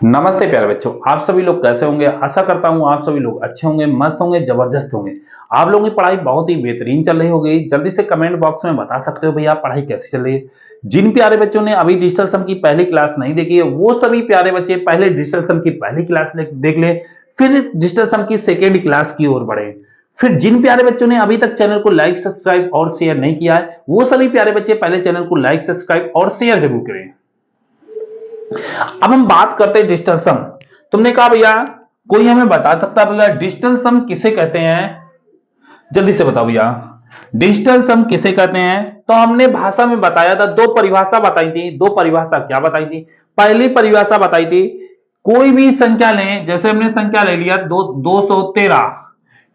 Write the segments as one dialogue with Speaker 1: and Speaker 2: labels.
Speaker 1: नमस्ते प्यारे बच्चों, आप सभी लोग कैसे होंगे। आशा करता हूं आप सभी लोग अच्छे होंगे, मस्त होंगे, जबरदस्त होंगे। आप लोगों की पढ़ाई बहुत ही बेहतरीन चल रही होगी। जल्दी से कमेंट बॉक्स में बता सकते हो भैया पढ़ाई कैसी चल रही है। जिन प्यारे बच्चों ने अभी डिजिटल सम की पहली क्लास नहीं देखी है, वो सभी प्यारे बच्चे पहले डिजिटल सम की पहली क्लास देख ले, फिर डिजिटल सम की सेकेंड क्लास की ओर बढ़े। फिर जिन प्यारे बच्चों ने अभी तक चैनल को लाइक, सब्सक्राइब और शेयर नहीं किया है, वो सभी प्यारे बच्चे पहले चैनल को लाइक, सब्सक्राइब और शेयर जरूर करें। अब हम बात करते हैं डिजिटल सम। तुमने कहा भैया कोई हमें बता सकता है भैया डिजिटल सम किसे कहते हैं? जल्दी से बताओ भैया डिजिटल सम किसे कहते हैं। तो हमने भाषा में बताया था, दो परिभाषा बताई थी। दो परिभाषा क्या बताई थी? पहली परिभाषा बताई थी, कोई भी संख्या लें, जैसे हमने संख्या ले लिया 213,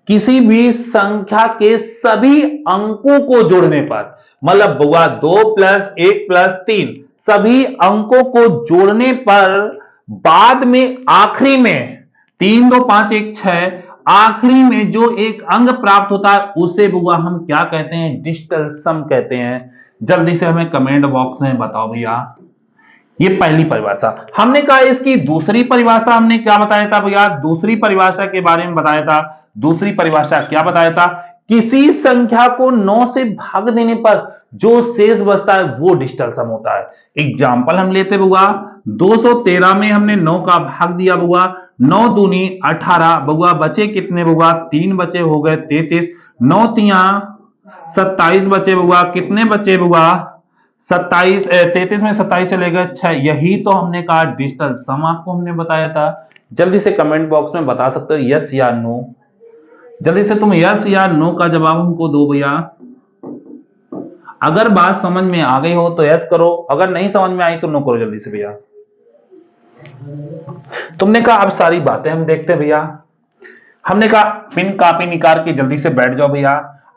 Speaker 1: किसी भी संख्या के सभी अंकों को जोड़ने पर, मतलब बुआ 2 प्लस 1 प्लस 3 सभी अंकों को जोड़ने पर बाद में आखिरी में 3 2 5 1 6 आखिरी में जो एक अंक प्राप्त होता है उसे बुआ हम क्या कहते हैं? डिजिटल सम कहते हैं। जल्दी से हमें कमेंट बॉक्स में बताओ भैया। ये पहली परिभाषा। हमने कहा इसकी दूसरी परिभाषा हमने क्या बताया था भैया? दूसरी परिभाषा के बारे में बताया था। दूसरी परिभाषा क्या बताया था? किसी संख्या को 9 से भाग देने पर जो शेष बचता है वो डिजिटल सम होता है। एग्जाम्पल हम लेते बुआ 213 में हमने 9 का भाग दिया बुआ, 9 दूनी 18 बुआ, बचे कितने बुआ? 3 बचे, हो गए 33, 9 तिया 27 बचे बुआ, कितने बचे बुआ? 27, 33 में 27 चले गए 6। यही तो हमने कहा डिजिटल सम आपको हमने बताया था। जल्दी से कमेंट बॉक्स में बता सकते हो यस या नो। जल्दी से तुम यस या नो का जवाब हमको दो भैया। अगर बात समझ में आ गई हो तो यस करो, अगर नहीं समझ में आई तो नो करो जल्दी से भैया। तुमने कहा अब सारी बातें हम देखते हैं भैया। हमने कहा पिन कॉपी निकाल के जल्दी से बैठ जाओ भैया।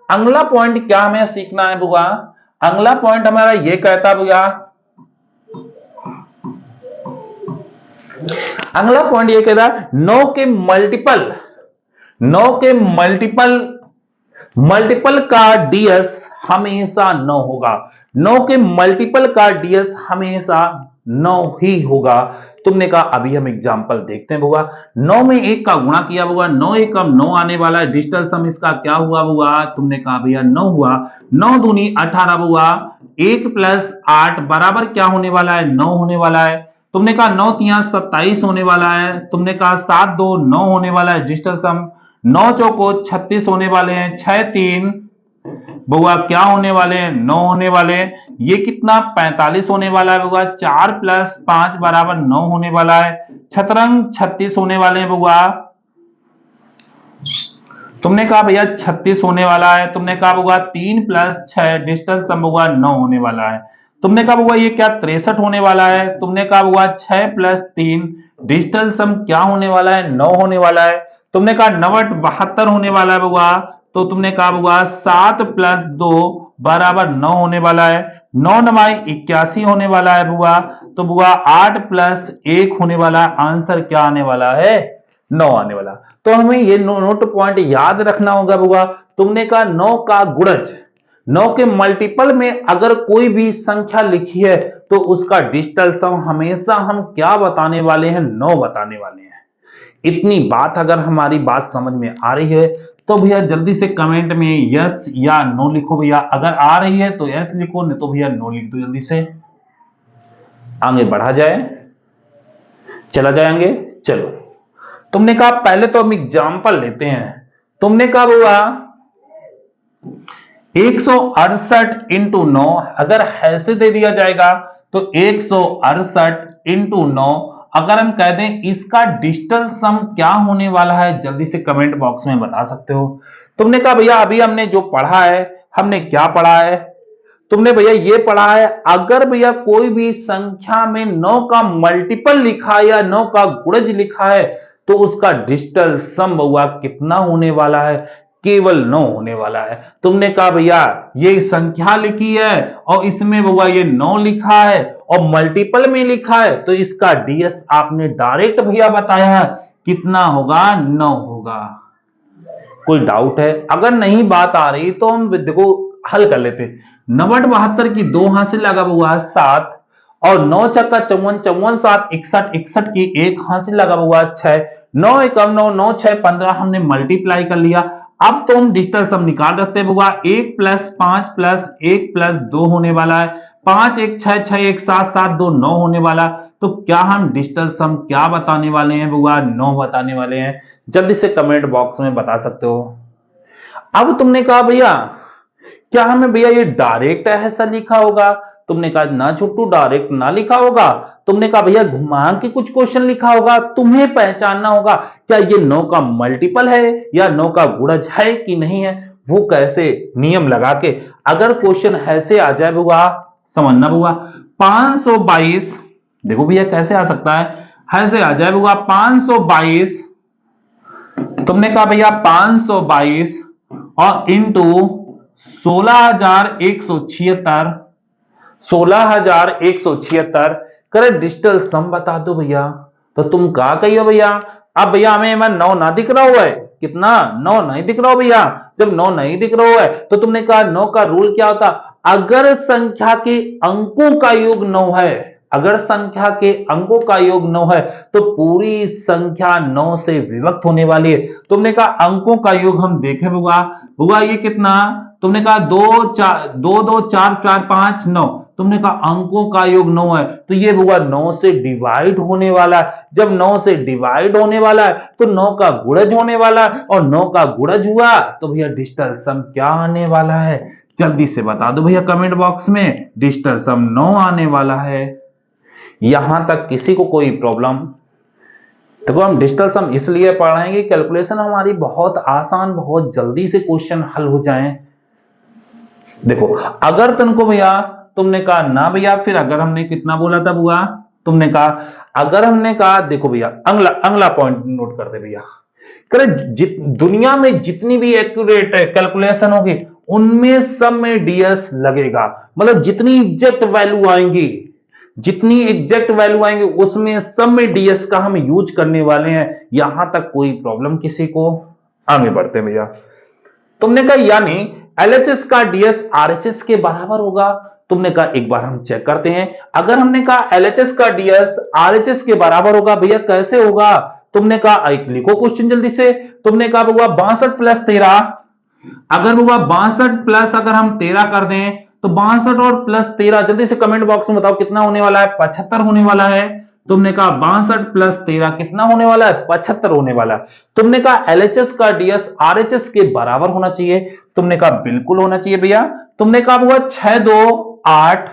Speaker 1: अगला पॉइंट क्या हमें सीखना है बुआ? अगला पॉइंट हमारा ये कहता भैया, अगला पॉइंट ये कहता है 9 के मल्टीपल, 9 के मल्टीपल का डीएस हमेशा 9 होगा। 9 के मल्टीपल का डीएस हमेशा 9 ही होगा। तुमने कहा अभी हम एग्जांपल देखते हैं बुआ। 9 में 1 का गुणा किया बुआ, 9 1 का 9 आने वाला है। डिजिटल सम इसका क्या हुआ बुआ? तुमने कहा भैया 9 हुआ। 9 दूनी 18 बुआ, 1 प्लस 8 बराबर क्या होने वाला है? 9 होने वाला है। तुमने कहा 9 तिया 27 होने वाला है। तुमने कहा 7 2 9 होने वाला है डिजिटल सम। 9 चौको 36 होने वाले हैं। 6 3 बुआ क्या होने वाले हैं? 9 होने वाले हैं। ये कितना? 45 होने वाला है बुआ। 4 प्लस 5 बराबर 9 होने वाला है। छतरंग 36 होने वाले हैं बुआ। तुमने कहा भैया 36 होने वाला है। तुमने कहा बुआ 3 प्लस 6 डिजिटल सम बुआ 9 होने वाला है। तुमने कहा बुआ ये क्या 63 होने वाला है। तुमने कहा बुआ 6 प्लस 3 डिजिटल सम क्या होने वाला है? 9 होने वाला है। तुमने कहा 9 72 होने वाला है बुआ। तो तुमने कहा बुआ 7 प्लस 2 बराबर 9 होने वाला है। 9 9 81 होने वाला है बुआ। तो बुआ 8 प्लस 1 होने वाला है। आंसर क्या आने वाला है? 9 आने वाला। तो हमें ये नोट पॉइंट याद रखना होगा बुआ। तुमने कहा 9 का गुणज, 9 के मल्टीपल में अगर कोई भी संख्या लिखी है तो उसका डिजिटल सम हमेशा हम क्या बताने वाले हैं? 9 बताने वाले हैं। इतनी बात अगर हमारी बात समझ में आ रही है तो भैया जल्दी से कमेंट में यस या नो लिखो भैया। अगर आ रही है तो यस लिखो, नहीं तो भैया नो लिख दो। जल्दी से आगे बढ़ा जाए, चला जाएंगे। चलो तुमने कहा पहले तो हम एग्जाम्पल लेते हैं। तुमने कहा बुआ 168 इंटू 9 अगर ऐसे दे दिया जाएगा तो 168 इंटू 9 अगर हम कह दें इसका डिजिटल सम क्या होने वाला है? जल्दी से कमेंट बॉक्स में बता सकते हो। तुमने कहा भैया अभी हमने जो पढ़ा है, हमने क्या पढ़ा है? तुमने भैया ये पढ़ा है अगर भैया कोई भी संख्या में 9 का मल्टीपल लिखा है या 9 का गुणज लिखा है तो उसका डिजिटल सम हुआ कितना होने वाला है? केवल 9 होने वाला है। तुमने कहा भैया ये संख्या लिखी है और इसमें हुआ ये 9 लिखा है और मल्टीपल में लिखा है तो इसका डीएस आपने डायरेक्ट भैया बताया है कितना होगा? 9 होगा। कोई डाउट है? अगर नहीं बात आ रही तो हम देखो हल कर लेते। 90 72 की 2 हाथ से लगा हुआ 7 और 9 चक्का 54 54 7 61 61 की 1 हाथ से लगा हुआ 6 9 एकम 9 9 6 15 हमने मल्टीप्लाई कर लिया। अब तो हम डिजिटल सम निकाल रखते हैं बुआ 1 + 5 + 1 + 2 होने वाला है 5 1 6 6 1 7 7 2 9 होने वाला। तो क्या हम डिजिटल सम क्या बताने वाले हैं बुआ 9 बताने वाले हैं। जल्दी से कमेंट बॉक्स में बता सकते हो। अब तुमने कहा भैया क्या हमें भैया ये डायरेक्ट ऐसा लिखा होगा। तुमने कहा ना छोटू डायरेक्ट ना लिखा होगा। तुमने कहा भैया घुमा के कुछ क्वेश्चन लिखा होगा। तुम्हें पहचानना होगा क्या ये 9 का मल्टीपल है या 9 का गुणज है कि नहीं है। वो कैसे नियम लगा के अगर क्वेश्चन ऐसे आ जाए बुआ समझना बुआ 522 देखो भैया कैसे आ सकता है ऐसे आ जाए बुआ 522 तुमने कहा भैया 522 और इंटू 16,176 16,176 करे डिजिटल सम बता दो भैया। तो तुम क्या कहियो भैया। अब भैया हमें 9 ना दिख रहा हुआ है कितना 9 नहीं दिख रहा हो भैया। जब 9 नहीं दिख रहा हुआ है तो तुमने कहा 9 का रूल क्या होता अगर संख्या के अंकों का योग 9 है अगर संख्या के अंकों का योग 9 है तो पूरी संख्या 9 से विभक्त होने वाली है। तुमने कहा अंकों का योग हम देखें बुआ ये कितना तुमने कहा 2 4 2 2 4 4 5 9 तुमने कहा अंकों का योग 9 है तो ये बुआ 9 से डिवाइड होने वाला है। जब 9 से डिवाइड होने वाला है तो 9 का गुणज होने वाला है और 9 का गुणज हुआ तो भैया डिजिटल सम क्या आने वाला है। जल्दी से बता दो भैया कमेंट बॉक्स में डिजिटल सम 9 आने वाला है। यहां तक किसी को कोई प्रॉब्लम। देखो हम डिजिटल सम इसलिए पढ़ाएंगे कैलकुलेशन हमारी बहुत आसान बहुत जल्दी से क्वेश्चन हल हो जाएं। देखो अगर तुमको भैया तुमने कहा ना भैया फिर अगर हमने कितना बोला था बुआ तुमने कहा अगर हमने कहा देखो भैया अगला पॉइंट नोट कर दे भैया करे दुनिया में जितनी भी एक्यूरेट कैलकुलेशन होगी उनमें सब में डीएस लगेगा। मतलब जितनी एग्जैक्ट वैल्यू आएंगी जितनी एग्जैक्ट वैल्यू आएंगे उसमें सब में डीएस का हम यूज करने वाले हैं। यहां तक कोई प्रॉब्लम किसी को। आगे बढ़ते हैं भैया। तुमने कहा यानी एलएचएस का डीएस आरएचएस के बराबर होगा। तुमने कहा एक बार हम चेक करते हैं। अगर हमने कहा एलएचएस का डीएस आरएचएस के बराबर होगा भैया कैसे होगा। तुमने कहा एक लिखो क्वेश्चन जल्दी से। तुमने कहा हुआ 62 + 13 अगर हुआ 62 प्लस अगर हम 13 कर दें तो 62 और प्लस 13 जल्दी से कमेंट बॉक्स में बताओ कितना होने वाला है 75 होने वाला है। तुमने कहा 62 + 13 कितना होने वाला है 75 होने वाला है। तुमने कहा एलएचएस का डीएस आरएचएस के बराबर होना चाहिए। तुमने कहा बिल्कुल होना चाहिए भैया। तुमने कहा हुआ 6 2 8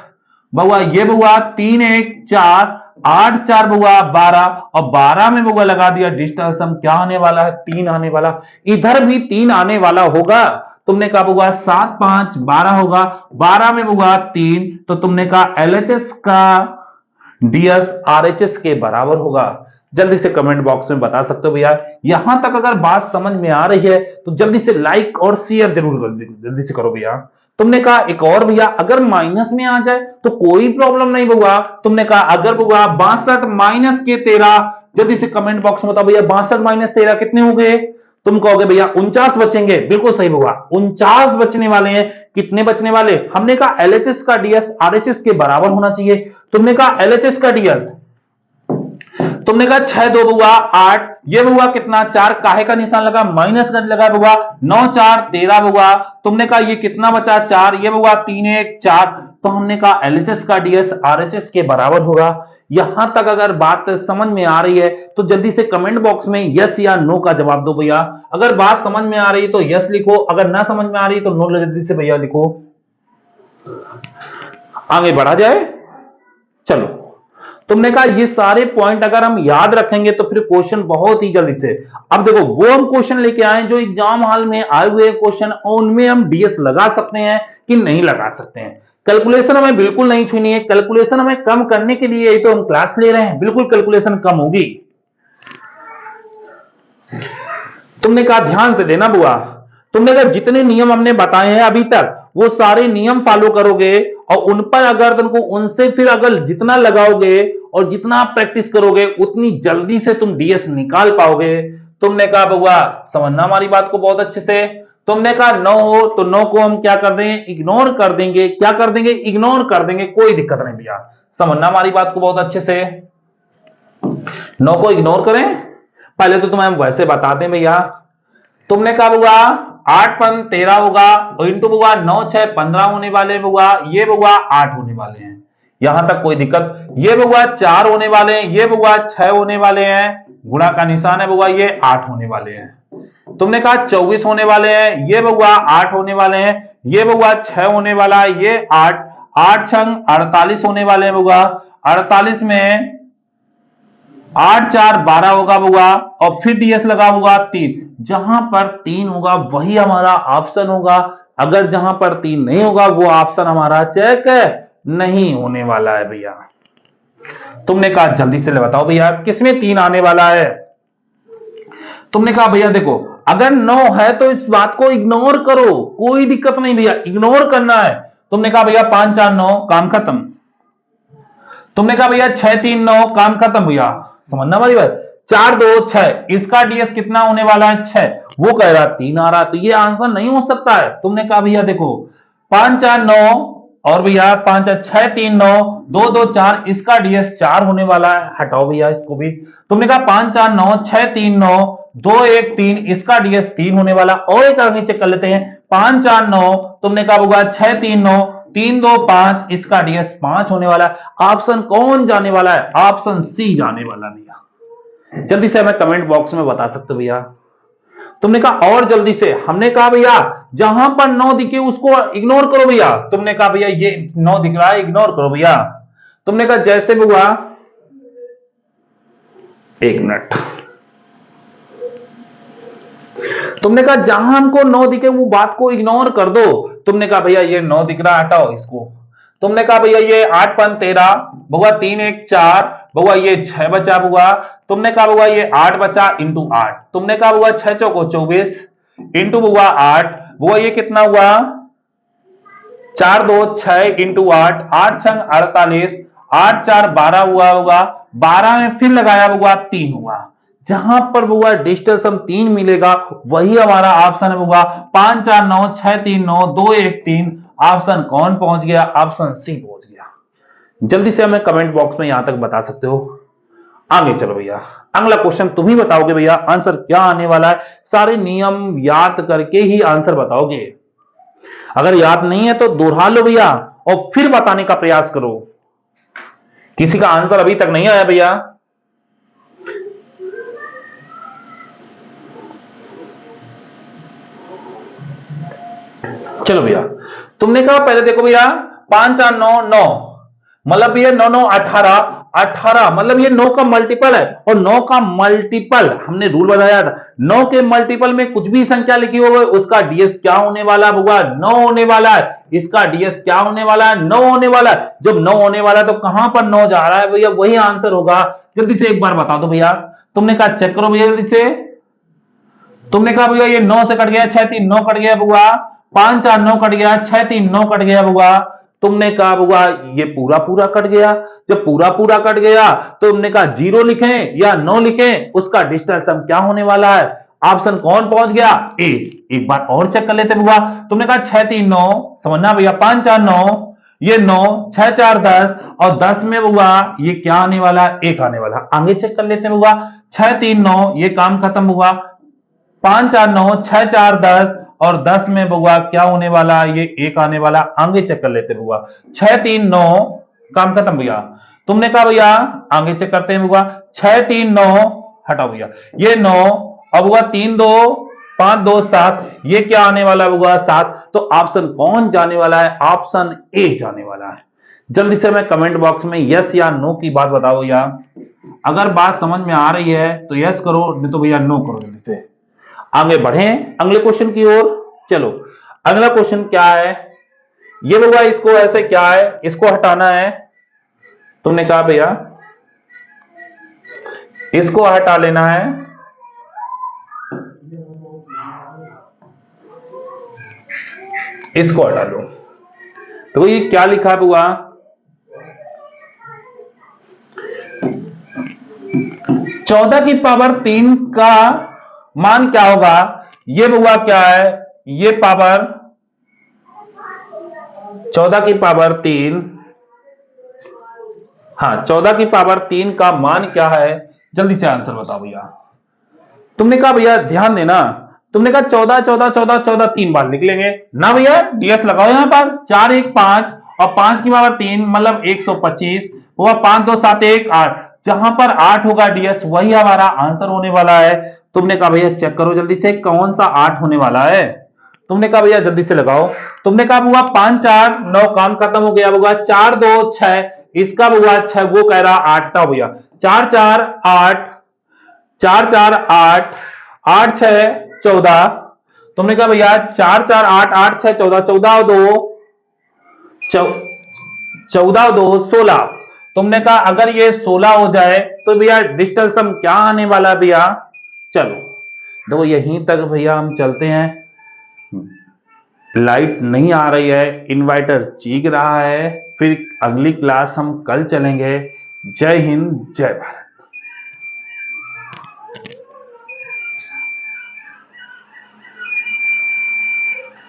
Speaker 1: बउआ ये बउआ 3 1 4 8 4 बउआ 12 और 12 में बउआ लगा दिया डिजिटल सम क्या आने वाला है 3 आने वाला। इधर भी 3 आने वाला होगा। तुमने कहा बउआ 7 5 12 होगा 12 में बउआ 3 तो तुमने कहा एलएचएस का डीएस आरएचएस के बराबर होगा। जल्दी से कमेंट बॉक्स में बता सकते हो भैया। यहां तक अगर बात समझ में आ रही है तो जल्दी से लाइक और शेयर जरूर जल्दी से करो भैया। तुमने कहा एक और भैया अगर माइनस में आ जाए तो कोई प्रॉब्लम नहीं बुआ। तुमने कहा अगर बुआ 62 - के 13 जल्दी से कमेंट बॉक्स में बताओ भैया 62 - 13 कितने हो गए। तुम कहोगे भैया 49 बचेंगे। बिल्कुल सही बुआ 49 बचने वाले हैं। कितने बचने वाले हमने कहा एलएचएस का डीएस आरएचएस के बराबर होना चाहिए। तुमने कहा एलएचएस का डीएस तुमने कहा 6 2 बुआ 8 ये बुआ कितना 4 काहे का निशान लगा माइनस का लगा बुआ 9 4 13 बुआ। तुमने कहा ये कितना बचा 4 ये बुआ 3 1 4 तो हमने कहा एलएचएस का डीएस आरएचएस के बराबर होगा। यहां तक अगर बात समझ में आ रही है तो जल्दी से कमेंट बॉक्स में यस या नो का जवाब दो भैया। अगर बात समझ में आ रही है तो यस लिखो अगर ना समझ में आ रही तो नो जल्दी से भैया लिखो। आगे बढ़ा जाए चलो। तुमने कहा ये सारे पॉइंट अगर हम याद रखेंगे तो फिर क्वेश्चन बहुत ही जल्दी से। अब देखो वो हम क्वेश्चन लेके आए जो एग्जाम हॉल में आए हुए क्वेश्चन उनमें हम डीएस लगा सकते हैं कि नहीं लगा सकते हैं। कैलकुलेशन हमें बिल्कुल नहीं छूनी है। कैलकुलेशन हमें कम करने के लिए तो हम क्लास ले रहे हैं बिल्कुल कैलकुलेशन कम होगी। तुमने कहा ध्यान से देना बुआ। तुमने कहा जितने नियम हमने बताए हैं अभी तक वो सारे नियम फॉलो करोगे और उन पर अगर तुमको उनसे फिर अगर जितना लगाओगे और जितना आप प्रैक्टिस करोगे उतनी जल्दी से तुम डीएस निकाल पाओगे। तुमने कहा बउआ समझना हमारी बात को बहुत अच्छे से। तुमने कहा 9 हो तो 9 को हम क्या कर देंगे, इग्नोर कर देंगे। क्या कर देंगे, इग्नोर कर देंगे, कोई दिक्कत नहीं भैया। समझना हमारी बात को बहुत अच्छे से। 9 को इग्नोर करें, पहले तो तुम्हें हम वैसे बताते हैं भैया। तुमने कहा होगा 8 पन 13 होगा, इंटू होगा 9 6 15 होने वाले होगा, ये होगा 8 होने वाले हैं। यहां तक कोई दिक्कत। ये होगा 4 होने वाले हैं, ये होगा 6 होने वाले हैं, गुणा का निशान है होगा, ये 8 होने वाले हैं। तुमने कहा 24 होने वाले हैं, ये होगा 8 होने वाले हैं, ये होगा 6 होने वाला है, ये 8 8 छंग 48 होने वाले हैं होगा। 48 में 8 4 12 होगा और फिर डीएस लगा होगा 3। जहां पर 3 होगा वही हमारा ऑप्शन होगा। अगर जहां पर 3 नहीं होगा वो ऑप्शन हमारा चेक नहीं होने वाला है भैया। तुमने कहा जल्दी से बताओ भैया किसमें 3 आने वाला है। तुमने कहा भैया देखो अगर 9 है तो इस बात को इग्नोर करो, कोई दिक्कत नहीं भैया, इग्नोर करना है। तुमने कहा भैया 5 4 9 काम खत्म। तुमने कहा भैया 6 3 9 काम खत्म भैया। समझना हमारी बात। 4 2 6 इसका डीएस कितना होने वाला है 6। वो कह रहा 3 आ रहा, तो ये आंसर नहीं हो सकता है। तुमने कहा भैया देखो 5 4 9 और भैया 5 6 3 9 2 2 4 इसका डीएस 4 होने वाला है। हटाओ भैया इसको भी। तुमने कहा 5 4 9 6 3 9 2 1 3 इसका डीएस 3 होने वाला। और एक आगे चेक कर लेते हैं 5 4 9 तुमने कहा होगा 6 3 9 3 2 5 इसका डीएस 5 होने वाला है। ऑप्शन कौन जाने वाला है, ऑप्शन सी जाने वाला भैया। जल्दी से हमें कमेंट बॉक्स में बता सकते हो भैया। तुमने कहा और जल्दी से। हमने कहा भैया जहां पर 9 दिखे उसको इग्नोर करो भैया। तुमने कहा भैया ये 9 दिख रहा है इग्नोर करो भैया। तुमने कहा जैसे भी हुआ, एक मिनट। तुमने कहा जहां हमको 9 दिखे वो बात को इग्नोर कर दो। तुमने कहा भैया ये 9 दिख रहा हटाओ इसको। तुमने कहा भैया ये 8 5 13 बुआ 3 1 4 बुआ ये 6 बचा बुआ। तुमने कहा बुआ ये 8 बचा इंटू 8। तुमने कहा बुआ 6 चौको 24 इंटू बुआ 8 बुआ ये कितना हुआ 4 2 6 इंटू 8 8 छंग 48 8 4 12 हुआ होगा। 12 में फिर लगाया हुआ 3 हुआ। जहां पर हुआ डिजिटल सम 3 मिलेगा वही हमारा ऑप्शन होगा 5 4 9 6 3 9 2 1 3। ऑप्शन कौन पहुंच गया, ऑप्शन सी पहुंच गया। जल्दी से हमें कमेंट बॉक्स में यहां तक बता सकते हो। आगे चलो भैया, अगला क्वेश्चन तुम ही बताओगे भैया आंसर क्या आने वाला है। सारे नियम याद करके ही आंसर बताओगे। अगर याद नहीं है तो दोहरा लो भैया और फिर बताने का प्रयास करो। किसी का आंसर अभी तक नहीं आया भैया। चलो भैया, तुमने कहा पहले देखो भैया 5 4 9 9 मतलब ये 9 9 18 18 मतलब ये 9 का मल्टीपल है। और 9 का मल्टीपल हमने रूल बताया था, 9 के मल्टीपल में कुछ भी संख्या लिखी हो उसका डीएस क्या होने वाला होगा 9 होने वाला है। इसका डीएस क्या होने वाला है 9 होने वाला है। जब 9 होने वाला है तो कहां पर 9 जा रहा है भैया, वही आंसर होगा। जल्दी से एक बार बता दो भैया। तुमने कहा चेक करो भैया जल्दी से। तुमने कहा भैया ये 9 से कट गया 6 3 9 कट गया बुआ, 5 4 9 कट गया 6 3 9 कट गया बुआ। तुमने कहा बुआ ये पूरा पूरा कट गया। जब पूरा पूरा कट गया तो तुमने कहा 0 लिखें या 9 लिखें, उसका डिजिटल सम क्या होने वाला है। ऑप्शन कौन पहुंच गया, ए। एक बार और चेक कर लेते बुआ। तुमने कहा 6 3 9 समझना भैया 5 4 9 ये 9 6 4 10 और 10 में बुआ ये क्या आने वाला है 1 आने वाला। आगे चेक कर लेते हैं बुआ 6 3 9 ये काम खत्म हुआ। 5 4 9 6 4 10 और 10 में बुआ क्या होने वाला ये 1 आने वाला। आगे चेक कर लेते बुआ 6 3 9 काम खत्म भैया। तुमने कहा भैया आगे चेक करते हैं बुआ 6 3 9 हटाओ भैया ये 9 और बुआ 3 2 5 2 7 ये क्या आने वाला बुआ 7। तो ऑप्शन कौन जाने वाला है, ऑप्शन ए जाने वाला है। जल्दी से मैं कमेंट बॉक्स में यस या नो की बात बताओ या अगर बात समझ में आ रही है तो यस करो, नहीं तो भैया नो करो। जल्दी से आगे बढ़े अगले क्वेश्चन की ओर। चलो अगला क्वेश्चन क्या है, ये होगा इसको ऐसे क्या है, इसको हटाना है। तुमने कहा भैया इसको हटा लेना है, इसको हटा लो। तो ये क्या लिखा है हुआ 14 की पावर 3 का मान क्या होगा। ये हुआ क्या है ये पावर 14 की पावर 3, हाँ 14 की पावर 3 का मान क्या है? जल्दी से आंसर बताओ भैया। तुमने कहा भैया ध्यान देना, तुमने कहा 14 14 14 14 3 बार निकलेंगे ना भैया, डीएस लगाओ यहां पर, 4 1 5 और 5 की पावर 3 मतलब 125 हुआ, 5 2 7 1 8, जहां पर 8 होगा डीएस वही हमारा आंसर होने वाला है। तुमने कहा भैया चेक करो जल्दी से कौन सा 8 होने वाला है। तुमने कहा भैया जल्दी से लगाओ। तुमने कहा हुआ 5 4 9 काम खत्म हो गया, होगा 4 2 6, इसका हुआ 6, वो कह रहा 8 का भैया 4 4 8, 4 4 8 8 6 14। तुमने कहा भैया 4 4 8 8 6 14, 14 2 14 2 16। तुमने कहा अगर ये 16 हो जाए तो भैया डिजिटल सम क्या आने वाला भैया? चलो देखो यहीं तक भैया हम चलते हैं, लाइट नहीं आ रही है, इन्वर्टर चीख रहा है, फिर अगली क्लास हम कल चलेंगे। जय हिंद जय भारत।